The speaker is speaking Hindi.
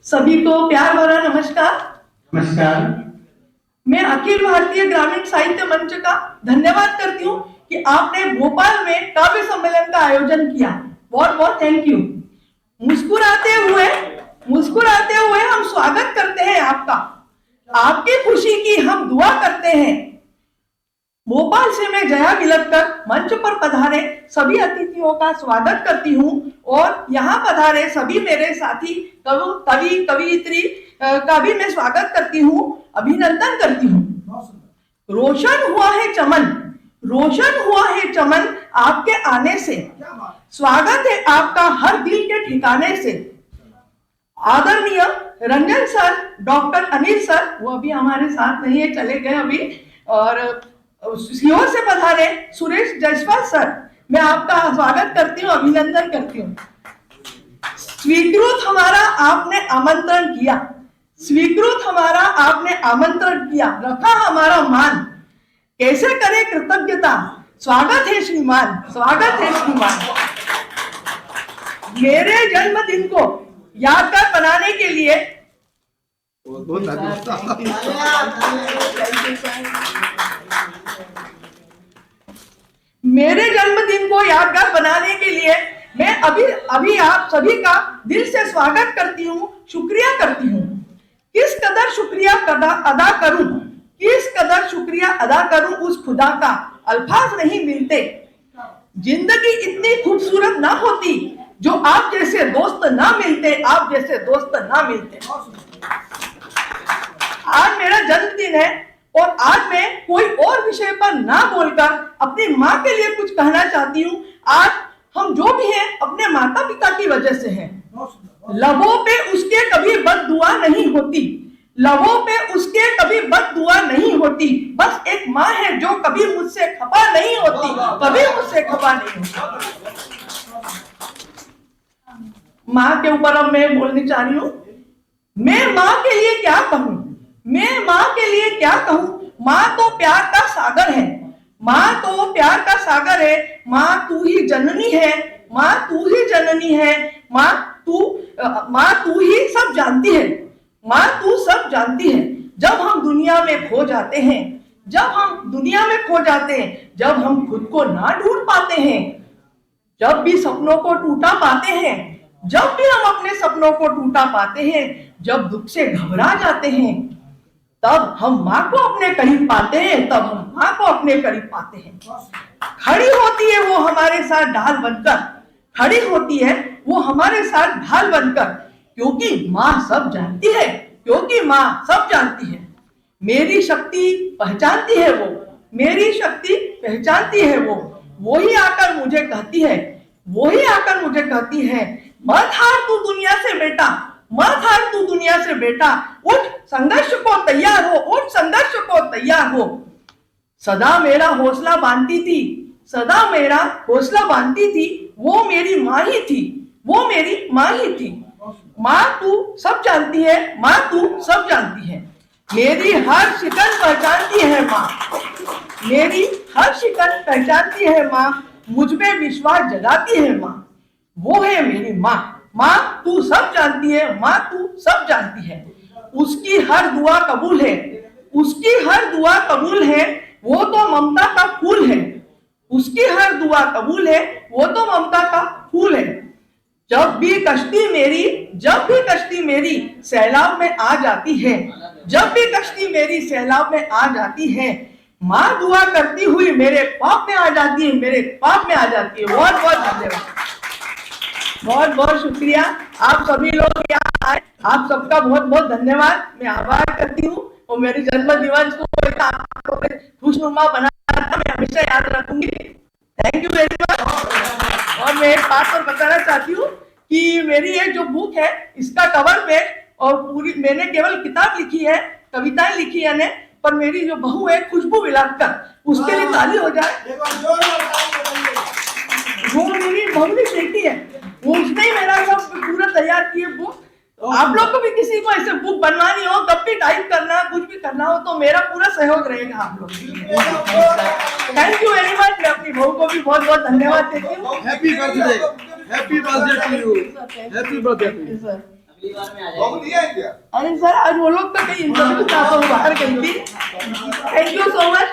सभी को प्यार भरा नमस्कार। नमस्कार। मैं अखिल भारतीय ग्रामीण साहित्य मंच का धन्यवाद करती हूँ कि आपने भोपाल में काव्य सम्मेलन का आयोजन किया। बहुत बहुत थैंक यू। मुस्कुराते हुए हम स्वागत करते हैं आपका। आपकी खुशी की हम दुआ करते हैं। भोपाल से मैं जया गिलटकर मंच पर पधारे सभी अतिथियों का स्वागत करती हूँ और यहाँ पधारे सभी मेरे साथी कवि कवियत्री का भी मैं स्वागत करती हूँ, अभिनंदन करती हूँ। रोशन हुआ है चमन आपके आने से। स्वागत है आपका हर दिल के ठिकाने से। आदरणीय Ranjan sir, doctor Anil sir, वो अभी हमारे साथ नहीं है, चले गए अभी, और सीहोर से पधारे सुरेश जायसवाल सर, मैं आपका स्वागत करती हूँ, अभिनंदन करती हूँ। स्वीकृत हमारा आपने आमंत्रण किया, रखा हमारा मान, कैसे करे कृतज्ञता। स्वागत है श्रीमान। मेरे जन्मदिन को यादगार बनाने के लिए मैं अभी आप सभी का दिल से स्वागत करती हूँ, शुक्रिया करती हूँ। किस कदर शुक्रिया अदा करूं उस खुदा का, अल्फाज नहीं मिलते। जिंदगी इतनी खूबसूरत ना होती जो आप जैसे दोस्त ना मिलते। आज मेरा जन्मदिन है और आज मैं कोई और विषय पर ना बोलकर अपनी माँ के लिए कुछ कहना चाहती हूँ। आज हम जो भी हैं अपने माता पिता की वजह से हैं। लबों पे उसके कभी बददुआ नहीं होती, बस एक माँ है जो कभी मुझसे खफा नहीं होती। माँ के ऊपर अब मैं बोलने चाह रही हूँ। मैं माँ के लिए क्या कहूँ। माँ तो प्यार का सागर है। माँ तू ही जननी है। माँ तू ही सब जानती है। जब हम दुनिया में खो जाते हैं, जब हम खुद को ना ढूंढ पाते हैं, जब भी सपनों को टूटा पाते हैं, जब भी हम अपने सपनों को टूटा पाते हैं, जब दुख से घबरा जाते हैं, तब हम माँ को अपने करीब पाते हैं। खड़ी होती है वो हमारे साथ ढाल बनकर, क्योंकि माँ सब जानती है। मेरी शक्ति पहचानती है वो। वो ही आकर मुझे कहती है, मत हार तू दुनिया से बेटा, उठ संघर्ष को तैयार हो। सदा मेरा हौसला बांधती थी, वो मेरी माँ ही थी। माँ तू सब जानती है। मेरी हर शिकन पहचानती है माँ, मुझ पे विश्वास जगाती है माँ। वो है मेरी माँ। माँ तू सब जानती है। उसकी हर दुआ कबूल है। वो तो ममता का फूल है। जब भी कश्ती मेरी सैलाब में आ जाती है, माँ दुआ करती हुई मेरे पाप में आ जाती है। बहुत बहुत शुक्रिया। आप सभी लोग यहाँ आए, आप सबका बहुत बहुत धन्यवाद। मैं आभार करती हूँ और मेरे जन्म दिवस को खुशनुमा बनाना था, मैं हमेशा याद रखूंगी। Thank you very much. और मैं एक बात और बताना चाहती हूँ कि मेरी ये जो बुक है, इसका कवर पे और पूरी मैंने केवल किताब लिखी है, कविताएं लिखी है, पर मेरी जो बहू है खुशबू विलासकर, उसके लिए ताली हो जाए। वो मेरी बहुली बेटी है, वो उसने ही मेरा सब पूरा तैयार किए बुक। आप लोग को भी किसी को ऐसे बुक बनवानी हो, कब भी टाइप करना, कुछ भी करना हो, तो मेरा पूरा सहयोग रहेगा आप लोग। Thank you very much. मैं अपनी बहू को भी बहुत बहुत धन्यवाद देती हूँ। Happy birthday to you. Happy birthday. बाबू नहीं आए क्या? अरे सर आज वो लोग तो कहीं इंटरव्यू था तो बाहर गई थी। Thank you so much.